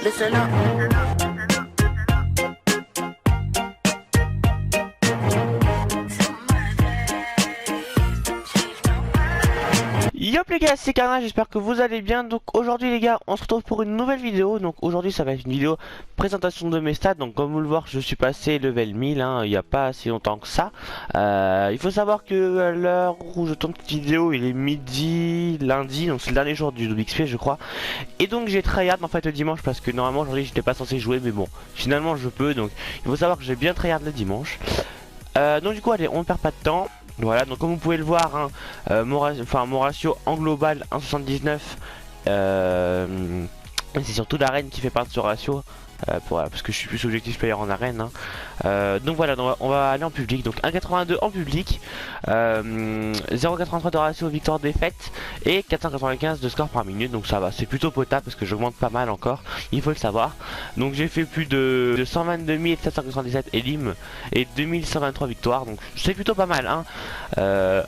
Listen up. Yop les gars, c'est Carnage, j'espère que vous allez bien. Donc aujourd'hui les gars, on se retrouve pour une nouvelle vidéo. Donc aujourd'hui ça va être une vidéo présentation de mes stats. Donc comme vous le voyez, je suis passé level 1000 il n'y a pas si longtemps que ça. Il faut savoir que à l'heure où je tourne cette vidéo, il est midi lundi. Donc c'est le dernier jour du XP je crois. Et donc j'ai tryhard en fait le dimanche parce que normalement aujourd'hui j'étais pas censé jouer. Mais bon, finalement je peux. Donc il faut savoir que j'ai bien tryhard le dimanche. Donc du coup allez, on ne perd pas de temps. Voilà, donc comme vous pouvez le voir, hein, mon ratio en global 1,79. C'est surtout l'arène qui fait part de ce ratio. Parce que je suis plus objectif player en arène, hein. Donc voilà, on va aller en public. Donc 1,82 en public, 0,83 de ratio victoire défaite et 495 de score par minute. Donc ça va, c'est plutôt potable parce que j'augmente pas mal encore, il faut le savoir. Donc j'ai fait plus de 122 797 élimes et 2123 victoires, donc c'est plutôt pas mal, hein.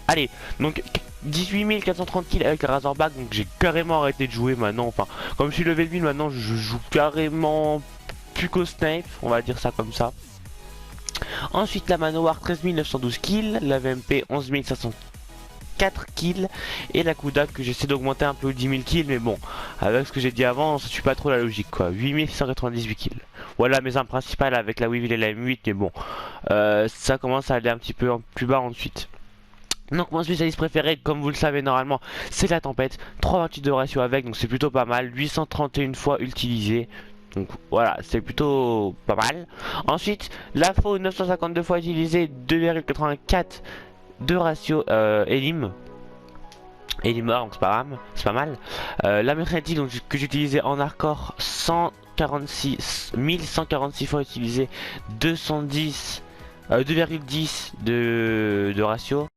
Allez, donc 18 430 kills avec le Razorback, donc j'ai carrément arrêté de jouer maintenant. Enfin, comme je suis level 1000 maintenant, je joue carrément plus qu'au snipe, on va dire ça comme ça. Ensuite la Manowar 13 912 kills, la VMP 11 504 kills et la Kudak que j'essaie d'augmenter un peu aux 10 000 kills, mais bon, avec ce que j'ai dit avant, ça suit pas trop la logique quoi. 8 698 kills. Voilà mes armes principales avec la Weevil et la M8, mais bon, ça commence à aller un petit peu plus bas ensuite. Donc mon spécialiste préféré, comme vous le savez normalement, c'est la tempête. 3,28 de ratio avec, donc c'est plutôt pas mal. 831 fois utilisé. Donc voilà, c'est plutôt pas mal. Ensuite, la faux 952 fois utilisé, 2,84 de ratio élim. Elimor, donc c'est pas mal. La mécanique donc, que j'utilisais en hardcore, 1146 fois utilisé, 210 2,10 de ratio.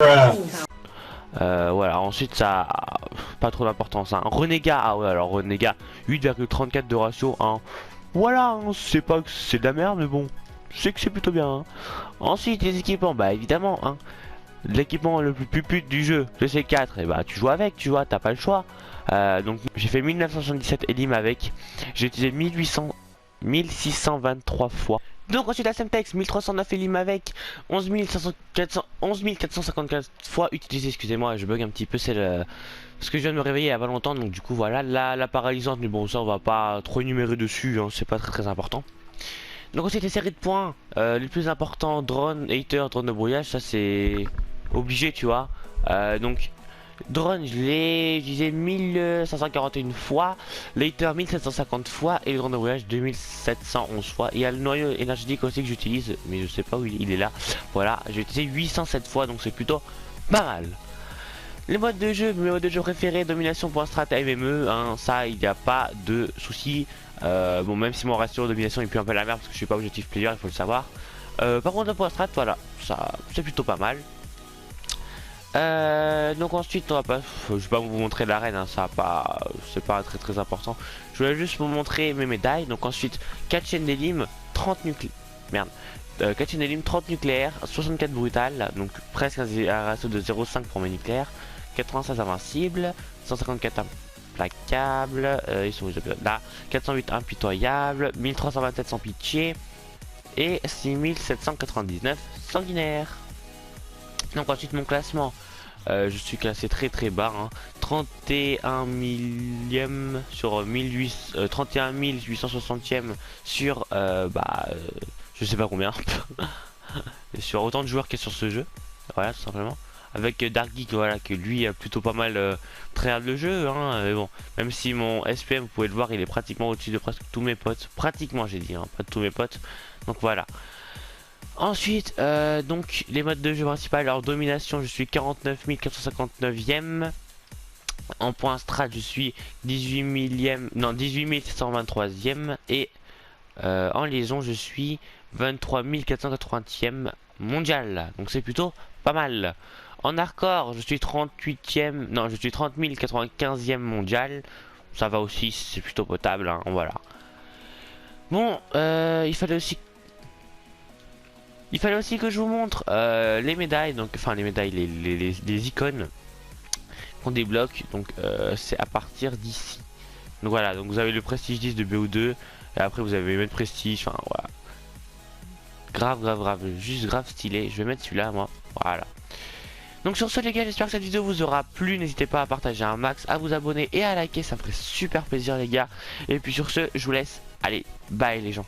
Voilà, ensuite ça pas trop d'importance, hein. Renégat, ah ouais, alors Renégat 8,34 de ratio, hein. Voilà, hein, c'est pas que c'est de la merde, mais bon, je sais que c'est plutôt bien, hein. Ensuite les équipements, bah évidemment, hein, l'équipement le plus pupute du jeu, le C4, et bah tu joues avec, tu vois, t'as pas le choix. Donc j'ai fait 1977 élim avec, j'ai utilisé 1623 fois. Donc ensuite la Semtex 1309 élim avec 11 454 fois utilisé. Excusez-moi, je bug un petit peu, c'est ce que je viens de me réveiller il y a pas longtemps. Donc du coup voilà, la paralysante, mais bon ça on va pas trop énumérer dessus, hein, c'est pas très important. Donc ensuite les séries de points, les plus importants, drone, hater, drone de brouillage, ça c'est obligé tu vois. Donc drone, je l'ai utilisé 1541 fois, later 1750 fois et le drone de voyage 2711 fois. Il y a le noyau énergétique aussi que j'utilise, mais je sais pas où il est là. Voilà, j'ai utilisé 807 fois, donc c'est plutôt pas mal. Les modes de jeu, mes modes de jeu préférés, domination, point strat, MME, hein, ça il n'y a pas de souci. Bon, même si mon ratio de domination est plus un peu la merde parce que je suis pas objectif player, il faut le savoir. Par contre, le point strat, voilà, ça c'est plutôt pas mal. Donc ensuite on va pas, je vais pas vous montrer l'arène, hein, ça pas, c'est pas très important. Je voulais juste vous montrer mes médailles. Donc ensuite 4 chaînes d'élim, 30 nucléaires, merde, 4 chaînes d'élim, 30 nucléaires, 64 brutales, donc presque un ratio de 0,5 pour mes nucléaires, 96 invincibles, 154 implacables, ils sont là, 408 impitoyables, 1327 sans pitié et 6799 sanguinaires. Donc ensuite mon classement, je suis classé très bas, hein. 31 millième sur 31 860ème sur je sais pas combien. Sur autant de joueurs qu'il y a sur ce jeu, voilà tout simplement. Avec Dark Geek, voilà, que lui a plutôt pas mal tryhard le jeu, hein. Mais bon, même si mon SPM, vous pouvez le voir, il est pratiquement au-dessus de presque tous mes potes. Pratiquement j'ai dit, hein, pas de tous mes potes. Donc voilà. Ensuite, donc les modes de jeu principal, alors domination, je suis 49 459ème. En point strat, je suis 18 723ème. Et en liaison, je suis 23 480ème mondial. Donc c'est plutôt pas mal. En hardcore, je suis 38ème, non, je suis 30 095ème mondial. Ça va aussi, c'est plutôt potable, hein, voilà. Bon, il fallait aussi que je vous montre les médailles, donc enfin les médailles, les icônes qu'on débloque. Donc c'est à partir d'ici. Donc voilà, donc vous avez le prestige 10 de BO2, Et après vous avez mettre prestige, enfin voilà. Grave, juste grave stylé. Je vais mettre celui-là moi, voilà. Donc sur ce les gars, j'espère que cette vidéo vous aura plu. N'hésitez pas à partager un max, à vous abonner et à liker, ça me ferait super plaisir les gars. Et puis sur ce, je vous laisse. Allez, bye les gens.